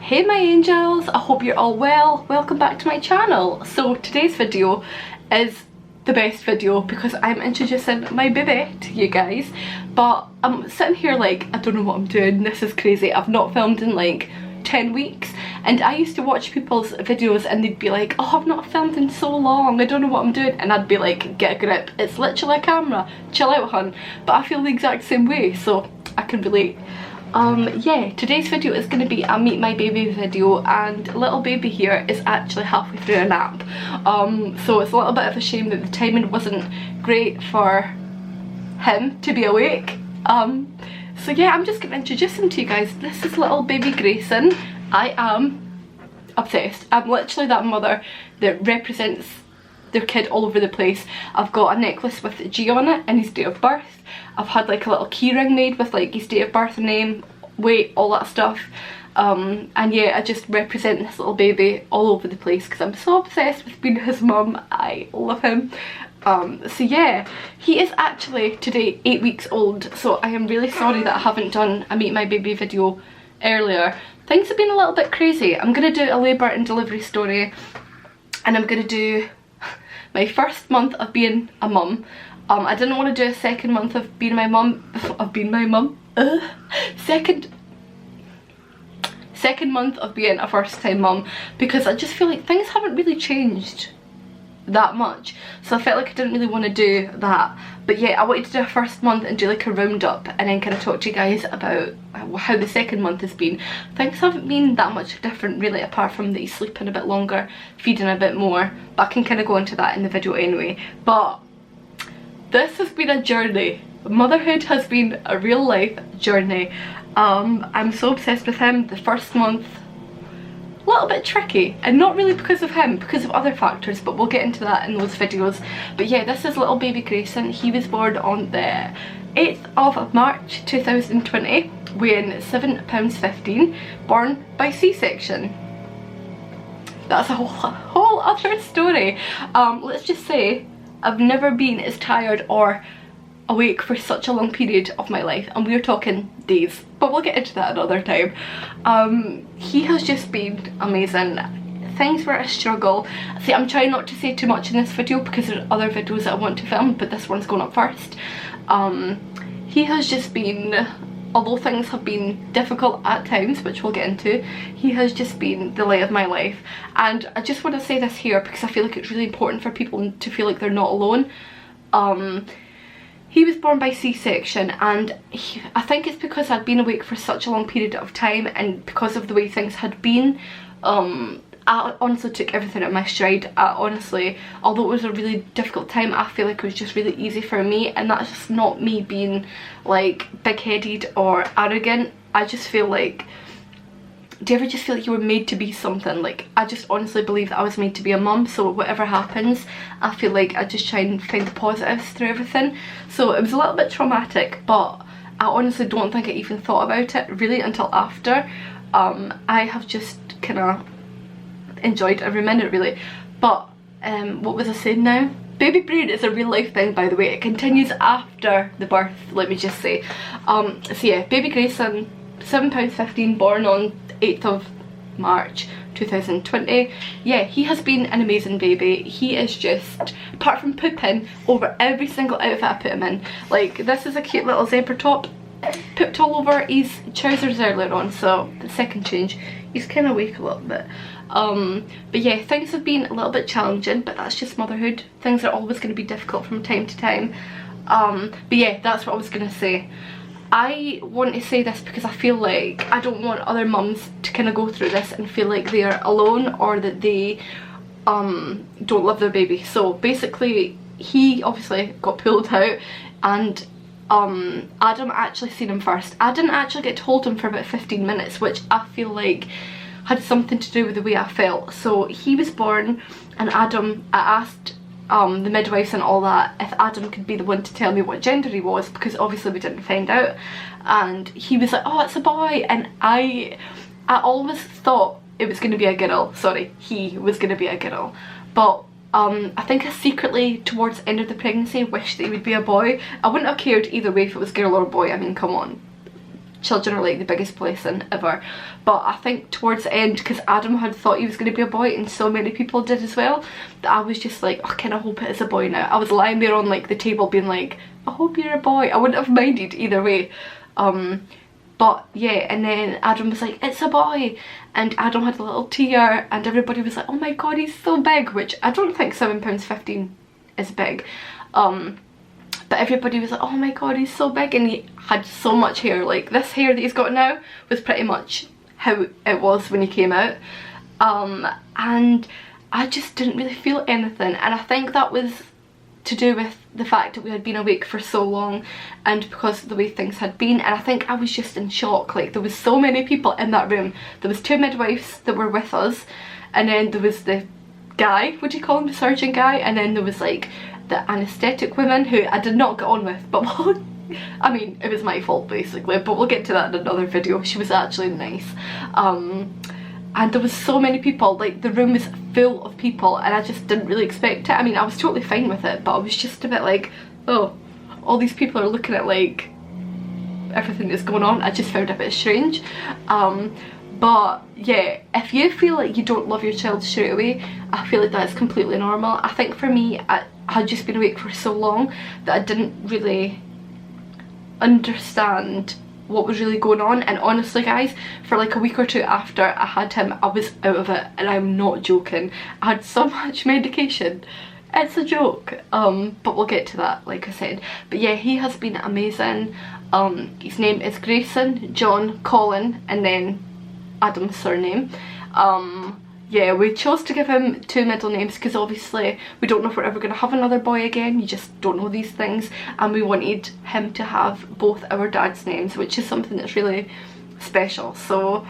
Hey my angels, I hope you're all well. Welcome back to my channel. So today's video is the best video because I'm introducing my baby to you guys, but I'm sitting here like I don't know what I'm doing. This is crazy. I've not filmed in like 10 weeks and I used to watch people's videos and they'd be like, oh, I've not filmed in so long, I don't know what I'm doing, and I'd be like, get a grip, it's literally a camera, chill out hun. But I feel the exact same way, so I can relate. Yeah, today's video is going to be a meet my baby video, and little baby here is actually halfway through a nap. So it's a little bit of a shame that the timing wasn't great for him to be awake. So yeah, I'm just going to introduce him to you guys. This is little baby Grayson. I am obsessed. I'm literally that mother that represents their kid all over the place. I've got a necklace with G on it and his date of birth. I've had like a little key ring made with like his date of birth, name, weight, all that stuff. And yeah, I just represent this little baby all over the place because I'm so obsessed with being his mum. I love him. So yeah, he is actually today 8 weeks old, so I am really sorry that I haven't done a meet my baby video earlier. Things have been a little bit crazy. I'm going to do a labour and delivery story, and I'm going to do my first month of being a mum. I didn't want to do a second month of being my mum, second month of being a first time mum, because I just feel like things haven't really changed that much, so I felt like I didn't really want to do that. But yeah, I wanted to do a first month and do like a roundup and then kind of talk to you guys about how the second month has been. Things haven't been that much different really, apart from that he's sleeping a bit longer, feeding a bit more, but I can kind of go into that in the video anyway. But this has been a journey. Motherhood has been a real life journey. I'm so obsessed with him. The first month, a little bit tricky, and not really because of him, because of other factors, but we'll get into that in those videos. But yeah, this is little baby Grayson. He was born on the 8th of March 2020, weighing £7.15, born by C-section. That's a whole other story. Let's just say I've never been as tired or awake for such a long period of my life, and we're talking days, but we'll get into that another time. He has just been amazing. Things were a struggle. See, I'm trying not to say too much in this video because there's other videos that I want to film, but this one's going up first. He has just been, although things have been difficult at times, which we'll get into, he has just been the light of my life. And I just want to say this here because I feel like it's really important for people to feel like they're not alone. He was born by C-section, and I think it's because I'd been awake for such a long period of time, and because of the way things had been, I honestly took everything at my stride. Honestly, although it was a really difficult time, I feel like it was just really easy for me, and that's just not me being like big-headed or arrogant. I just feel like, do you ever just feel like you were made to be something? Like, I just honestly believe that I was made to be a mum, so whatever happens, I feel like I just try and find the positives through everything. So it was a little bit traumatic, but I honestly don't think I even thought about it really until after. I have just kind of enjoyed every minute really. But what was I saying now? Baby brain is a real life thing, by the way. It continues after the birth, let me just say. So yeah, baby Grayson, £7.15, born on 8th of March 2020. Yeah, he has been an amazing baby. He is just, apart from pooping over every single outfit I put him in, like this is a cute little zebra top, pooped all over his trousers earlier on, so the second change, he's kind of awake a little bit. But yeah, things have been a little bit challenging, but that's just motherhood. Things are always going to be difficult from time to time. But yeah, that's what I was going to say. I want to say this because I feel like I don't want other mums to kind of go through this and feel like they are alone, or that they don't love their baby. So basically, he obviously got pulled out, and Adam actually seen him first. I didn't actually get to hold him for about 15 minutes, which I feel like had something to do with the way I felt. So he was born, and Adam, I asked the midwives and all that if Adam could be the one to tell me what gender he was, because obviously we didn't find out, and he was like, oh, it's a boy, and I always thought it was going to be a girl. Sorry, he was going to be a girl, but I think I secretly towards the end of the pregnancy wished that he would be a boy. I wouldn't have cared either way if it was girl or boy, I mean, come on. children are like the biggest blessing ever. But I think towards the end, because Adam had thought he was going to be a boy and so many people did as well, that I was just like, I kind of hope it is a boy now. I was lying there on like the table being like, I hope you're a boy. I wouldn't have minded either way. But yeah, and then Adam was like, it's a boy, and Adam had a little tear and everybody was like, oh my god, he's so big, which I don't think £7.15 is big. But everybody was like, oh my god, he's so big, and he had so much hair. Like, this hair that he's got now was pretty much how it was when he came out. And I just didn't really feel anything, and I think that was to do with the fact that we had been awake for so long and because of the way things had been. And I think I was just in shock. Like, there was so many people in that room. There was 2 midwives that were with us, and then there was the guy, would you call him, the surgeon guy, and then there was like the anaesthetic woman who I did not get on with, but I mean, it was my fault basically, but we'll get to that in another video. She was actually nice. And there was so many people, like the room was full of people, and I just didn't really expect it. I mean, I was totally fine with it, but I was just a bit like, oh, all these people are looking at like everything that's going on. I just found it a bit strange. But yeah, if you feel like you don't love your child straight away, I feel like that's completely normal. I think for me, I had just been awake for so long that I didn't really understand what was really going on. And honestly guys, for like a week or 2 after I had him, I was out of it, and I'm not joking. I had so much medication, it's a joke. But we'll get to that, like I said. But yeah, he has been amazing. His name is Grayson John Colin, and then Adam's surname. Yeah, we chose to give him 2 middle names because obviously we don't know if we're ever going to have another boy again. You just don't know these things, and we wanted him to have both our dad's names, which is something that's really special. So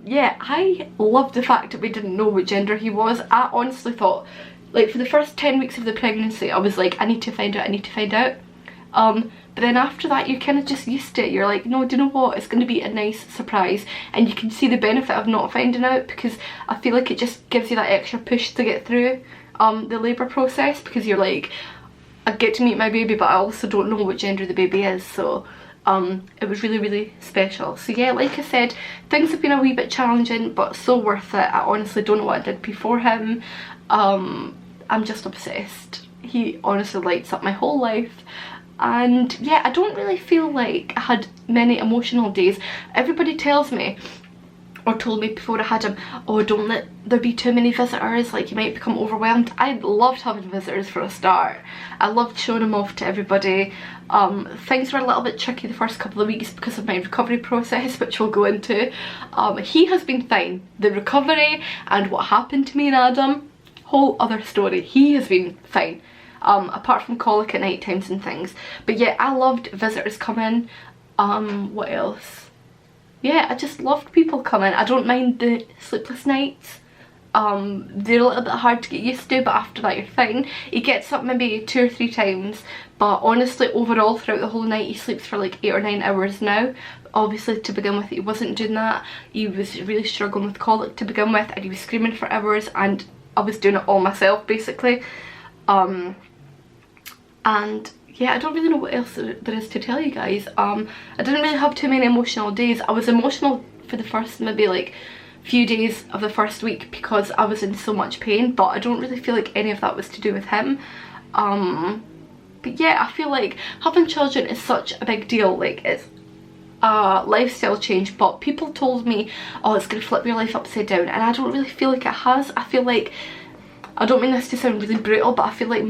yeah, I love the fact that we didn't know what gender he was. I honestly thought, like, for the first 10 weeks of the pregnancy I was like, I need to find out, I need to find out. But then after that you're kind of just used to it. You're like, no, do you know what, it's going to be a nice surprise, and you can see the benefit of not finding out, because I feel like it just gives you that extra push to get through the labour process, because you're like, I get to meet my baby but I also don't know what gender the baby is. So it was really, really special. So yeah, like I said, things have been a wee bit challenging but so worth it. I honestly don't know what I did before him. I'm just obsessed. He honestly lights up my whole life. And yeah, I don't really feel like I had many emotional days. Everybody tells me, or told me before I had him, oh, don't let there be too many visitors, like you might become overwhelmed. I loved having visitors for a start. I loved showing him off to everybody. Things were a little bit tricky the first couple of weeks because of my recovery process, which we'll go into. He has been fine. The recovery and what happened to me and Adam, whole other story. He has been fine. Apart from colic at night times and things. But yeah, I loved visitors coming. What else? Yeah, I just loved people coming. I don't mind the sleepless nights. They're a little bit hard to get used to, but after that you're fine. He gets up maybe 2 or 3 times, but honestly overall throughout the whole night he sleeps for like 8 or 9 hours now. Obviously to begin with he wasn't doing that. He was really struggling with colic to begin with, and he was screaming for hours, and I was doing it all myself basically. And yeah, I don't really know what else there is to tell you guys. I didn't really have too many emotional days. I was emotional for the first maybe like few days of the first week because I was in so much pain, but I don't really feel like any of that was to do with him. But yeah, I feel like having children is such a big deal. Like, it's a lifestyle change, but people told me, oh, it's gonna flip your life upside down, and I don't really feel like it has. I feel like, I don't mean this to sound really brutal, but I feel like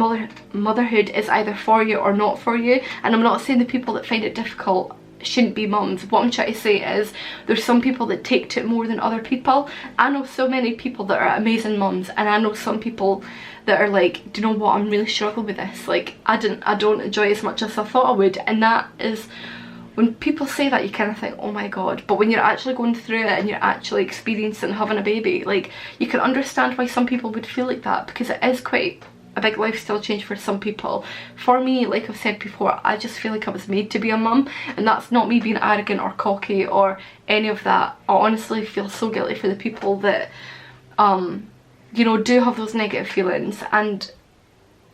motherhood is either for you or not for you. And I'm not saying the people that find it difficult shouldn't be mums. What I'm trying to say is there's some people that take to it more than other people. I know so many people that are amazing mums, and I know some people that are like, do you know what, I'm really struggling with this. Like, I don't enjoy it as much as I thought I would. And that is, when people say that, you kind of think, oh my god. But when you're actually going through it and you're actually experiencing having a baby, like, you can understand why some people would feel like that, because it is quite a big lifestyle change for some people. For me, like I've said before, I just feel like I was made to be a mum, and that's not me being arrogant or cocky or any of that. I honestly feel so guilty for the people that you know, do have those negative feelings, and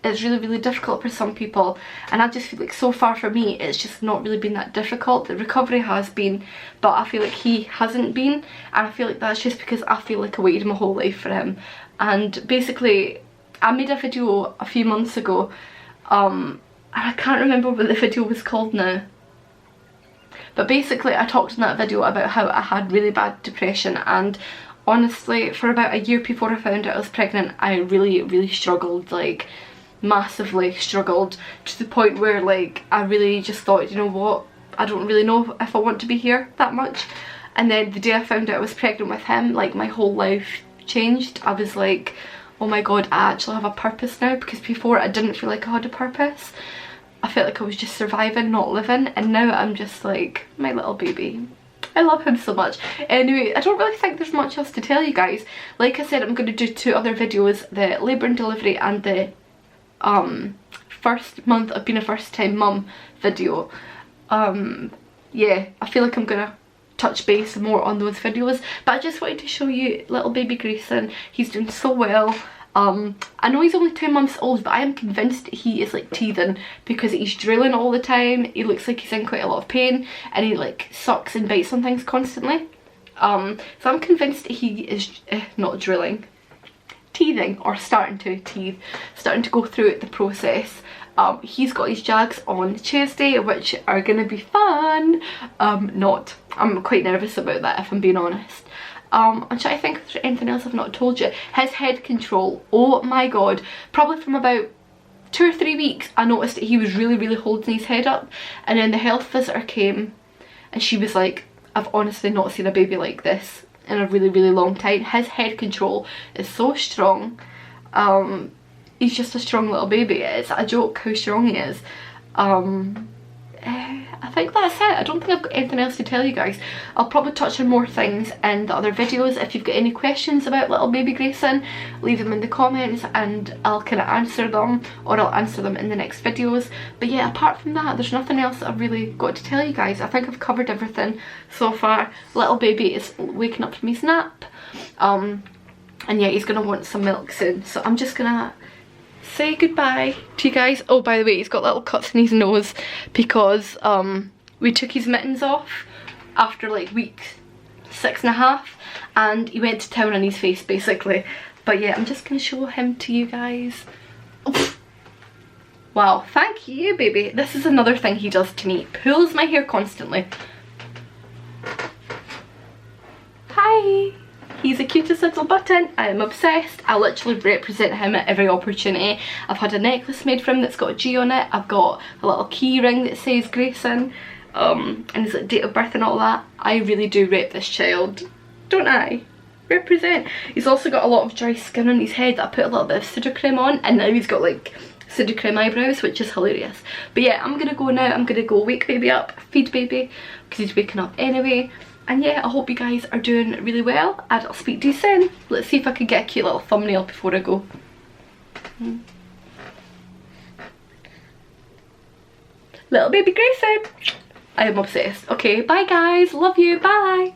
it's really, really difficult for some people, and I just feel like so far for me it's just not really been that difficult. The recovery has been, but I feel like he hasn't been, and I feel like that's just because I feel like I waited my whole life for him. And basically I made a video a few months ago, and I can't remember what the video was called now, but basically I talked in that video about how I had really bad depression, and honestly for about a year before I found out I was pregnant I really struggled, like massively struggled, to the point where like I really just thought, you know what, I don't really know if I want to be here that much. And then the day I found out I was pregnant with him, like my whole life changed. I was like, oh my god, I actually have a purpose now, because before I didn't feel like I had a purpose. I felt like I was just surviving, not living, and now I'm just like, my little baby. I love him so much. Anyway, I don't really think there's much else to tell you guys. Like I said, I'm going to do 2 other videos, the labour and delivery and the first month of being a first time mum video. Yeah, I feel like I'm gonna touch base more on those videos, but I just wanted to show you little baby Grayson. He's doing so well. I know he's only 2 months old, but I am convinced he is like teething because he's drooling all the time. He looks like he's in quite a lot of pain, and he like sucks and bites on things constantly. So I'm convinced he is not drooling, teething, or starting to teeth, starting to go through the process. He's got his Jags on Tuesday, which are gonna be fun. I'm quite nervous about that, if I'm being honest. I'm trying to think if there's anything else I've not told you. His head control, oh my god, probably from about 2 or 3 weeks I noticed that he was really holding his head up, and then the health visitor came and she was like, I've honestly not seen a baby like this in a really long time. His head control is so strong. He's just a strong little baby. It's a joke how strong he is. I think that's it. I don't think I've got anything else to tell you guys. I'll probably touch on more things in the other videos. If you've got any questions about little baby Grayson, leave them in the comments and I'll kind of answer them, or I'll answer them in the next videos. But yeah, apart from that, there's nothing else that I've really got to tell you guys. I think I've covered everything so far. Little baby is waking up from his nap, and yeah, he's gonna want some milk soon, so I'm just gonna say goodbye to you guys. Oh, by the way, he's got little cuts in his nose because we took his mittens off after like week 6.5, and he went to town on his face basically. But yeah, I'm just gonna show him to you guys. Oh. Wow, thank you baby. This is another thing he does to me, pulls my hair constantly. Hi. He's the cutest little button. I am obsessed. I literally represent him at every opportunity. I've had a necklace made for him that's got a G on it. I've got a little key ring that says Grayson, and his like, date of birth and all that. I really do rep this child, don't I? Represent. He's also got a lot of dry skin on his head that I put a little bit of Sudocrem on, and now he's got like Sudocrem eyebrows, which is hilarious. But yeah, I'm gonna go now. I'm gonna go wake baby up, feed baby, because he's waking up anyway. And yeah, I hope you guys are doing really well, and I'll speak to you soon. Let's see if I can get a cute little thumbnail before I go. Little baby Grayson. I am obsessed. Okay, bye guys. Love you. Bye.